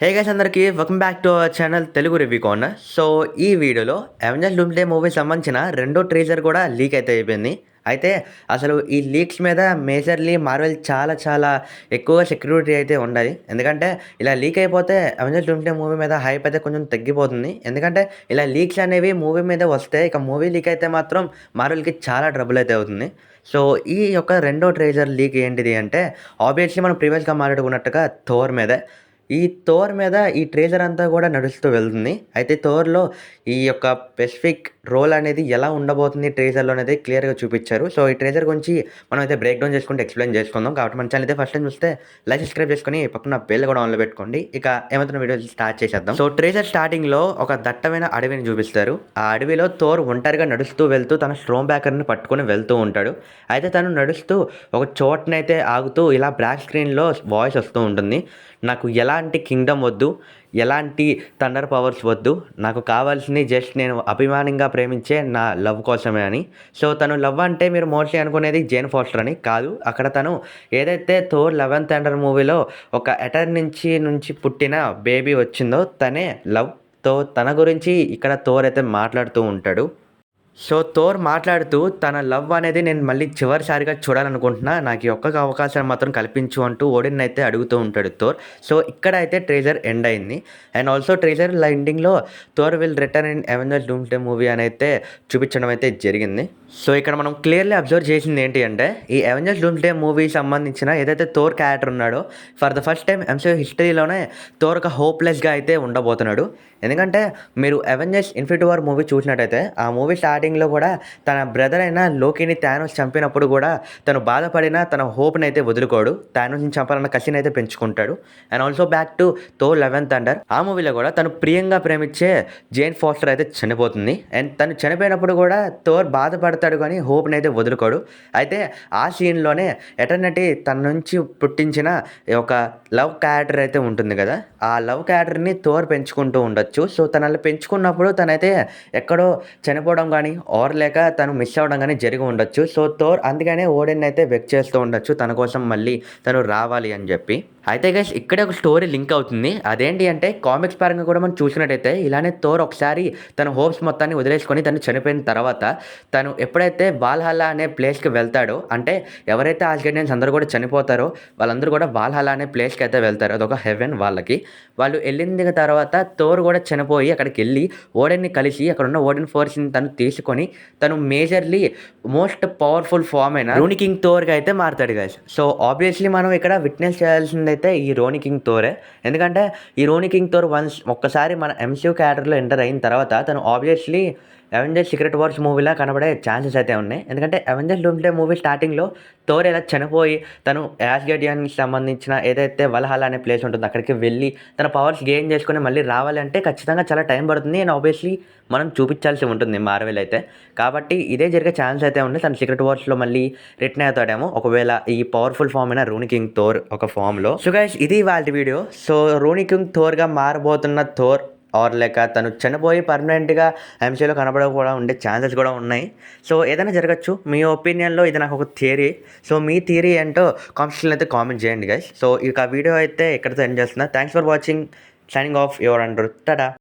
Hey guys అందరికీ welcome back to our channel Telugu review corner. So ఈ వీడియోలో Avengers doomsday movie సంబంధించిన రెండో ట్రేజర్ కూడా లీక్ అయితే అయిపోయింది. అయితే అసలు ఈ లీక్స్ మీద మేజర్లీ మార్వెల్ చాలా ఎక్కువగా సెక్యూరిటీ అయితే ఉండాలి. ఎందుకంటే ఇలా లీక్ అయిపోతే అవెంజర్స్ డూమ్స్డే మూవీ మీద హైప్ అయితే కొంచెం తగ్గిపోతుంది. ఎందుకంటే ఇలా లీక్స్ అనేవి మూవీ మీద వస్తే ఇక మూవీ లీక్ అయితే మాత్రం మార్వెల్కి చాలా ట్రబుల్ అయితే అవుతుంది. సో ఈ యొక్క రెండో ట్రేజర్ లీక్ ఏంటిది అంటే ఆబ్వియస్లీ మనం ప్రీవియస్గా మాట్లాడుకున్నట్టుగా థోర్ మీద ఈ ట్రేజర్ అంతా కూడా నడుస్తూ వెళ్తుంది. అయితే థోర్‌లో ఈ యొక్క స్పెసిఫిక్ రోల్ అనేది ఎలా ఉండబోతుంది ట్రేజర్‌లో అనేది క్లియర్‌గా చూపిచ్చారు. సో ఈ ట్రేజర్ గురించి మనమైతే బ్రేక్ డౌన్ చేసుకుంటూ ఎక్స్‌ప్లెయిన్ చేసుకుందాం. కాబట్టి మన ఛానల్ అయితే ఫస్ట్ టైమ్ చూస్తే లైక్, సబ్స్క్రైబ్ చేసుకొని పక్కన బెల్ కూడా ఆన్‌లో పెట్టుకోండి. ఇక ఏమాత్రం వీడియో స్టార్ట్ చేసేద్దాం. సో ట్రేజర్ స్టార్టింగ్‌లో ఒక దట్టమైన అడవిని చూపిస్తారు. ఆ అడవిలో థోర్ ఒంటరిగా నడుస్తూ వెళ్తూ తన స్ట్రోమ్ బ్యాకర్‌ని పట్టుకొని వెళ్తూ ఉంటాడు. అయితే తను నడుస్తూ ఒక చోటనైతే ఆగుతూ ఇలా బ్లాక్ స్క్రీన్‌లో వాయిస్ వస్తూ ఉంటుంది. నాకు ఎలాంటి కింగ్డమ్ వద్దు, ఎలాంటి థండర్ పవర్స్ వద్దు. నాకు కావాల్సింది జస్ట్ నేను అభిమానంగా ప్రేమించే నా లవ్ కోసమే అని. సో తను లవ్ అంటే మీరు మోస్ట్లీ అనుకునేది జేన్ ఫాస్టర్ అని కాదు. అక్కడ తను ఏదైతే థోర్ లవ్ అండ్ థండర్ మూవీలో ఒక నుంచి పుట్టిన బేబీ వచ్చిందో తనే లవ్. తన గురించి ఇక్కడ థోర్ అయితే మాట్లాడుతూ ఉంటాడు. సో థోర్ మాట్లాడుతూ తన లవ్ అనేది నేను మళ్ళీ చివరిసారిగా చూడాలనుకుంటున్నా. నాకు ఈ ఒక్క అవకాశాన్ని మాత్రం కల్పించు అంటూ ఓడిన్ అయితే అడుగుతూ ఉంటాడు థోర్. సో ఇక్కడ అయితే ట్రేజర్ ఎండ్ అయింది. అండ్ ఆల్సో ట్రేజర్ ఎండింగ్‌లో Thor will return in Avengers doomsday movie అని అయితే చూపించడం అయితే జరిగింది. సో ఇక్కడ మనం క్లియర్‌లీ అబ్జర్వ్ చేసింది ఏంటి అంటే ఈ అవెంజర్స్ డూమ్స్డే మూవీ సంబంధించిన ఏదైతే థోర్ క్యారెక్టర్ ఉన్నాడో for the first time MCU హిస్టరీలోనే థోర్ ఒక హోప్‌లెస్‌గా అయితే ఉండబోతున్నాడు. ఎందుకంటే మీరు అవెంజర్స్ ఇన్ఫినిటీ వార్ మూవీ చూసినట్టయితే ఆ మూవీ స్టార్టింగ్‌లో కూడా తన బ్రదర్ అయిన లోకీని థానోస్ చంపినప్పుడు కూడా తను బాధపడిన తన హోప్‌ని అయితే వదులుకోడు. థానోస్‌ని చంపాలన్న కసిని అయితే పెంచుకుంటాడు. And also back to Thor Love and Thunder ఆ మూవీలో కూడా తను ప్రియంగా ప్రేమించే జేన్ ఫాస్టర్ అయితే చనిపోతుంది. అండ్ తను చనిపోయినప్పుడు కూడా థోర్ బాధపడతాడు కానీ హోప్‌ని అయితే వదులుకోడు. అయితే ఆ సీన్‌లోనే ఎటర్నిటీ తన నుంచి పుట్టించిన ఒక లవ్ క్యారెక్టర్ అయితే ఉంటుంది కదా! ఆ లవ్ క్యారెక్టర్‌ని థోర్ పెంచుకుంటూ ఉండొచ్చు. సో తను అలా పెంచుకున్నప్పుడు తనైతే ఎక్కడో చనిపోవడం కానీ లేక తను మిస్ అవ్వడం కానీ జరిగి ఉండొచ్చు. సో థోర్ అందుకనే ఓడిన్ అయితే బెగ్ చేస్తూ ఉండొచ్చు తన కోసం మళ్ళీ తను రావాలి అని చెప్పి. అయితే గైస్ ఇక్కడే ఒక స్టోరీ లింక్ అవుతుంది. అదేంటి అంటే కామిక్స్ పరంగా కూడా మనం చూసినట్టయితే ఇలానే థోర్ ఒకసారి తన హోప్స్ మొత్తాన్ని వదిలేసుకొని తను చనిపోయిన తర్వాత తను ఎప్పుడైతే వాల్హల్లా అనే ప్లేస్‌కి వెళ్తాడో అంటే ఎవరైతే ఆస్గార్డియన్స్ అందరూ కూడా చనిపోతారో వాళ్ళందరూ కూడా వాల్హల్లా అనే ప్లేస్‌కి అయితే వెళ్తారు. అదొక హెవెన్ వాళ్ళకి. వాళ్ళు వెళ్ళిన తర్వాత థోర్ కూడా చనిపోయి అక్కడికెళ్ళి ఓడిన్‌ని కలిసి అక్కడున్న ఓడిన్ ఫోర్స్‌ని తను తీసుకొని తను మేజర్‌లీ మోస్ట్ పవర్‌ఫుల్ ఫార్మ్ అయిన రోనీ కింగ్ థోర్‌గా అయితే మారతాడు గైస్. సో ఆబ్వియస్లీ మనం ఇక్కడ విట్నెస్ చేయాల్సిందైతే ఈ రోనీ కింగ్ థోరే. ఎందుకంటే ఈ రోనీ కింగ్ థోర్ ఒక్కసారి మన ఎంసీయూ క్యారెక్టర్‌లో ఎంటర్ అయిన తర్వాత తను ఆబ్వియస్లీ అవెంజర్స్ సీక్రెట్ వార్స్ మూవీలా కనబడే ఛాన్సెస్ అయితే ఉన్నాయి. ఎందుకంటే అవెంజర్స్ డూమ్స్డే మూవీ స్టార్టింగ్‌లో థోర్ ఎలా చనిపోయి తను యాస్గార్డియన్‌కి సంబంధించిన ఏదైతే వల్హల్లా అనే ప్లేస్ ఉంటుందో అక్కడికి వెళ్ళి తన పవర్స్ గెయిన్ చేసుకొని మళ్ళీ రావాలి అంటే ఖచ్చితంగా చాలా టైం పడుతుంది. అండ్ ఆబ్వియస్లీ మనం చూపించాల్సి ఉంటుంది మార్వెల్ అయితే. కాబట్టి ఇదే జరిగే ఛాన్స్ అయితే ఉంది. తను సీక్రెట్ వార్స్‌లో మళ్ళీ రిటర్న్ అవుతాడేమో ఒకవేళ ఈ పవర్‌ఫుల్ ఫార్మ్ అయిన రోనీ కింగ్ థోర్ ఒక ఫార్మ్‌లో. సో గైస్ ఇది ఇవాల్టి వీడియో. సో రోనీ కింగ్ థోర్‌గా మారబోతున్న థోర్ లేక తను చనిపోయి పర్మనెంట్‌గా ఎంసీయూలో కనబడకుండా ఉండే ఛాన్సెస్ కూడా ఉన్నాయి. సో ఏదైనా జరగచ్చు. మీ ఒపీనియన్‌లో ఇది నాకు ఒక థియరీ. సో మీ థియరీ ఏంటో కామెంట్ సెక్షన్‌లో అయితే కామెంట్ చేయండి గైస్. సో ఇక వీడియో అయితే ఇక్కడితో ఎండ్ చేస్తున్నా. Thanks for watching. Signing off your Andrew. Tata.